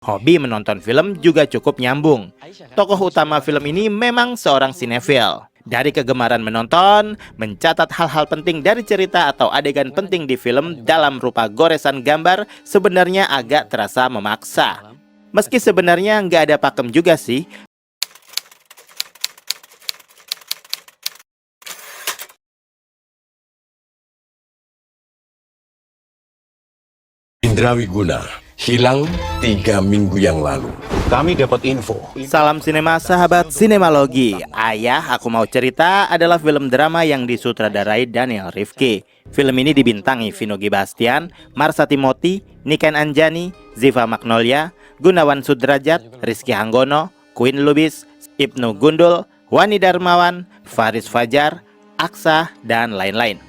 Hobi menonton film juga cukup nyambung. Tokoh utama film ini memang seorang sinefil. Dari kegemaran menonton, mencatat hal-hal penting dari cerita atau adegan penting di film dalam rupa goresan gambar sebenarnya agak terasa memaksa. Meski sebenarnya nggak ada pakem juga sih. Indra Wiguna hilang 3 minggu yang lalu. Kami dapat info. Salam sinema sahabat sinemalogi. Ayah Aku Mau Cerita adalah film drama yang disutradarai Daniel Rifki. Film ini dibintangi Vino G. Bastian, Marsha Timothy, Niken Anjani, Ziva Magnolia, Gunawan Sudrajat, Rizky Hanggono, Queen Lubis, Ibnu Gundul, Wani Darmawan, Faris Fajar, Aksa, dan lain-lain.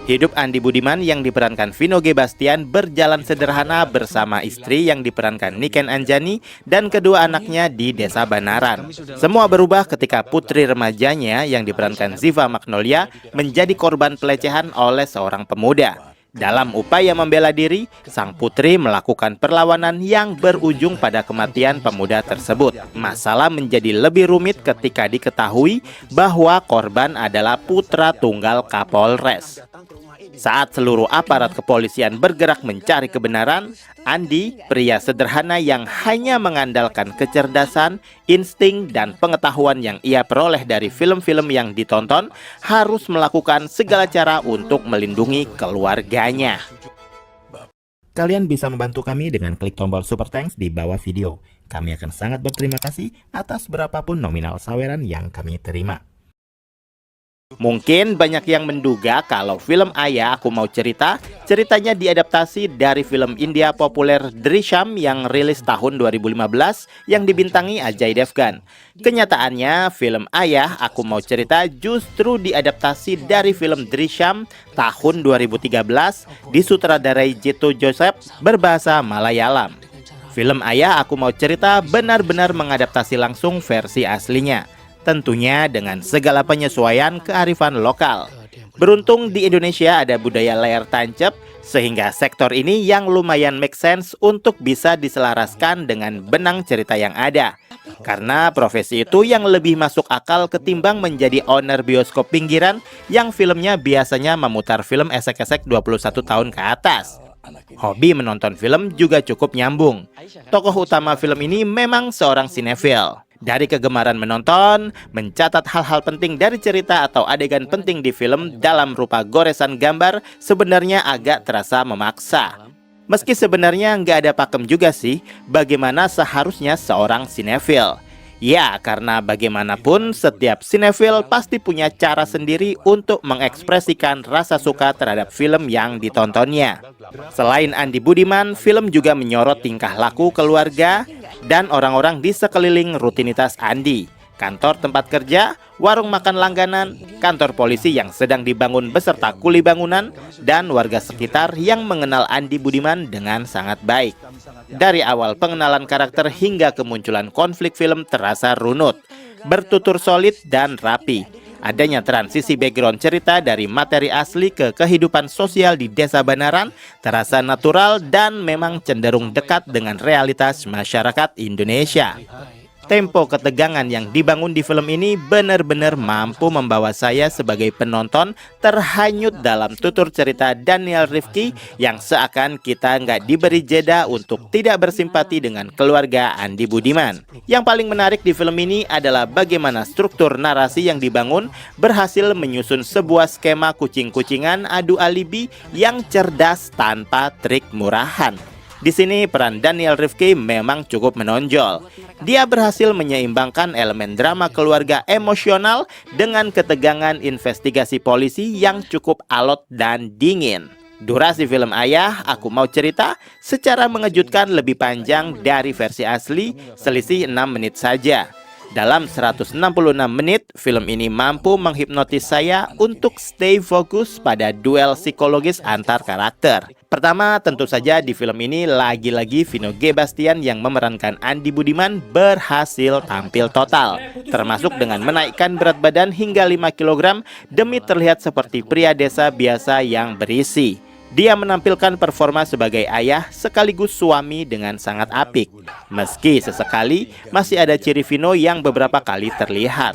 Hidup Andi Budiman yang diperankan Vino G. Bastian berjalan sederhana bersama istri yang diperankan Niken Anjani dan kedua anaknya di Desa Banaran. Semua berubah ketika putri remajanya yang diperankan Ziva Magnolia menjadi korban pelecehan oleh seorang pemuda. Dalam upaya membela diri, sang putri melakukan perlawanan yang berujung pada kematian pemuda tersebut. Masalah menjadi lebih rumit ketika diketahui bahwa korban adalah putra tunggal Kapolres. Saat seluruh aparat kepolisian bergerak mencari kebenaran, Andi, pria sederhana yang hanya mengandalkan kecerdasan, insting, dan pengetahuan yang ia peroleh dari film-film yang ditonton, harus melakukan segala cara untuk melindungi keluarganya. Kalian bisa membantu kami dengan klik tombol Super Thanks di bawah video. Kami akan sangat berterima kasih atas berapapun nominal saweran yang kami terima. Mungkin banyak yang menduga kalau film Ayah Aku Mau Cerita, ceritanya diadaptasi dari film India populer Drishyam yang rilis tahun 2015 yang dibintangi Ajay Devgan. Kenyataannya, film Ayah Aku Mau Cerita justru diadaptasi dari film Drishyam tahun 2013 disutradarai Jitu Joseph berbahasa Malayalam. Film Ayah Aku Mau Cerita benar-benar mengadaptasi langsung versi aslinya. Tentunya dengan segala penyesuaian kearifan lokal. Beruntung di Indonesia ada budaya layar tancap, sehingga sektor ini yang lumayan make sense untuk bisa diselaraskan dengan benang cerita yang ada. Karena profesi itu yang lebih masuk akal ketimbang menjadi owner bioskop pinggiran yang filmnya biasanya memutar film esek-esek 21 tahun ke atas. Hobi menonton film juga cukup nyambung. Tokoh utama film ini memang seorang sinefil. Dari kegemaran menonton, mencatat hal-hal penting dari cerita atau adegan penting di film dalam rupa goresan gambar sebenarnya agak terasa memaksa. Meski sebenarnya nggak ada pakem juga sih bagaimana seharusnya seorang sinefil. Ya, karena bagaimanapun setiap sinefil pasti punya cara sendiri untuk mengekspresikan rasa suka terhadap film yang ditontonnya. Selain Andi Budiman, film juga menyorot tingkah laku keluarga dan orang-orang di sekeliling rutinitas Andi. Kantor tempat kerja, warung makan langganan, kantor polisi yang sedang dibangun beserta kuli bangunan, dan warga sekitar yang mengenal Andi Budiman dengan sangat baik. Dari awal pengenalan karakter hingga kemunculan konflik film terasa runut, bertutur solid dan rapi. Adanya transisi background cerita dari materi asli ke kehidupan sosial di Desa Banaran terasa natural dan memang cenderung dekat dengan realitas masyarakat Indonesia. Tempo ketegangan yang dibangun di film ini benar-benar mampu membawa saya sebagai penonton terhanyut dalam tutur cerita Daniel Rifki yang seakan kita nggak diberi jeda untuk tidak bersimpati dengan keluarga Andi Budiman. Yang paling menarik di film ini adalah bagaimana struktur narasi yang dibangun berhasil menyusun sebuah skema kucing-kucingan adu alibi yang cerdas tanpa trik murahan. Di sini peran Daniel Rifki memang cukup menonjol. Dia berhasil menyeimbangkan elemen drama keluarga emosional dengan ketegangan investigasi polisi yang cukup alot dan dingin. Durasi film Ayah Aku Mau Cerita secara mengejutkan lebih panjang dari versi asli, selisih 6 menit saja. Dalam 166 menit, film ini mampu menghipnotis saya untuk stay fokus pada duel psikologis antar karakter. Pertama, tentu saja di film ini lagi-lagi Vino G. Bastian yang memerankan Andi Budiman berhasil tampil total, termasuk dengan menaikkan berat badan hingga 5 kg demi terlihat seperti pria desa biasa yang berisi. Dia menampilkan performa sebagai ayah sekaligus suami dengan sangat apik. Meski sesekali masih ada ciri Vino yang beberapa kali terlihat.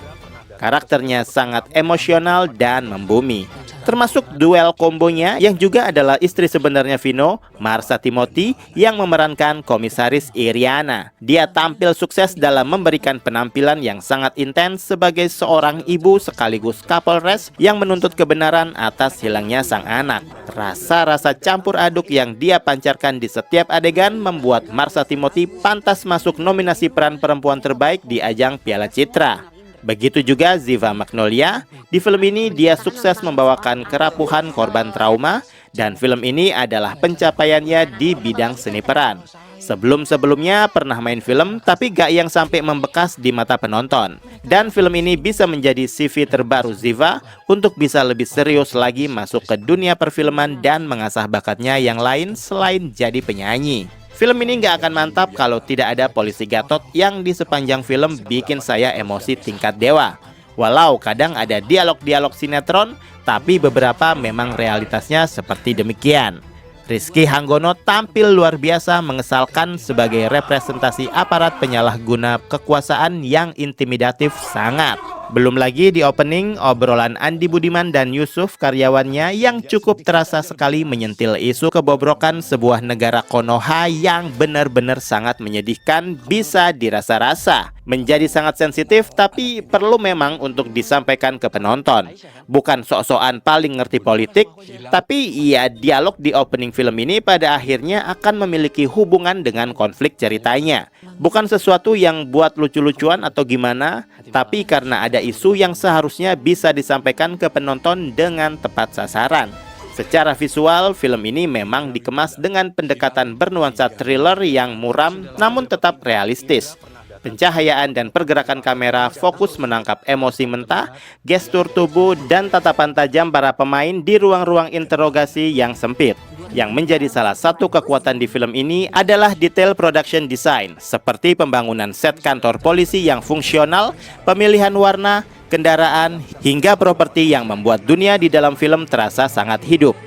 Karakternya sangat emosional dan membumi. Termasuk duel kombonya yang juga adalah istri sebenarnya Vino, Marsha Timothy, yang memerankan komisaris Iriana. Dia tampil sukses dalam memberikan penampilan yang sangat intens sebagai seorang ibu sekaligus Kapolres yang menuntut kebenaran atas hilangnya sang anak. Rasa-rasa campur aduk yang dia pancarkan di setiap adegan membuat Marsha Timothy pantas masuk nominasi peran perempuan terbaik di ajang Piala Citra. Begitu juga Ziva Magnolia. Di film ini dia sukses membawakan kerapuhan korban trauma, dan film ini adalah pencapaiannya di bidang seni peran. Sebelum-sebelumnya pernah main film tapi gak yang sampai membekas di mata penonton. Dan film ini bisa menjadi CV terbaru Ziva untuk bisa lebih serius lagi masuk ke dunia perfilman dan mengasah bakatnya yang lain selain jadi penyanyi. Film ini nggak akan mantap kalau tidak ada polisi Gatot yang di sepanjang film bikin saya emosi tingkat dewa. Walau kadang ada dialog-dialog sinetron, tapi beberapa memang realitasnya seperti demikian. Rizky Hanggono tampil luar biasa mengesalkan sebagai representasi aparat penyalahguna kekuasaan yang intimidatif sangat. Belum lagi di opening obrolan Andi Budiman dan Yusuf karyawannya yang cukup terasa sekali menyentil isu kebobrokan sebuah negara Konoha yang benar-benar sangat menyedihkan bisa dirasa-rasa. Menjadi sangat sensitif tapi perlu memang untuk disampaikan ke penonton. Bukan sok-sokan paling ngerti politik, tapi ya dialog di opening film ini pada akhirnya akan memiliki hubungan dengan konflik ceritanya. Bukan sesuatu yang buat lucu-lucuan atau gimana, tapi karena ada isu yang seharusnya bisa disampaikan ke penonton dengan tepat sasaran. Secara visual, film ini memang dikemas dengan pendekatan bernuansa thriller yang muram namun tetap realistis. Pencahayaan dan pergerakan kamera fokus menangkap emosi mentah, gestur tubuh, dan tatapan tajam para pemain di ruang-ruang interogasi yang sempit. Yang menjadi salah satu kekuatan di film ini adalah detail production design, seperti pembangunan set kantor polisi yang fungsional, pemilihan warna, kendaraan, hingga properti yang membuat dunia di dalam film terasa sangat hidup.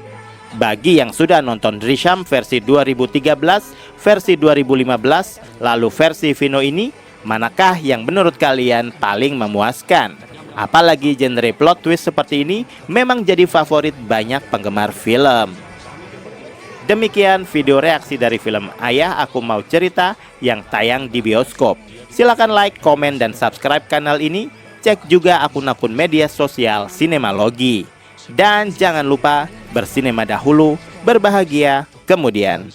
Bagi yang sudah nonton Drishyam versi 2013, versi 2015, lalu versi Vino ini, manakah yang menurut kalian paling memuaskan? Apalagi genre plot twist seperti ini memang jadi favorit banyak penggemar film. Demikian video reaksi dari film Ayah Aku Mau Cerita yang tayang di bioskop. Silakan like, komen, dan subscribe kanal ini. Cek juga akun-akun media sosial Sinemalogi. Dan jangan lupa bersinema dahulu, berbahagia kemudian.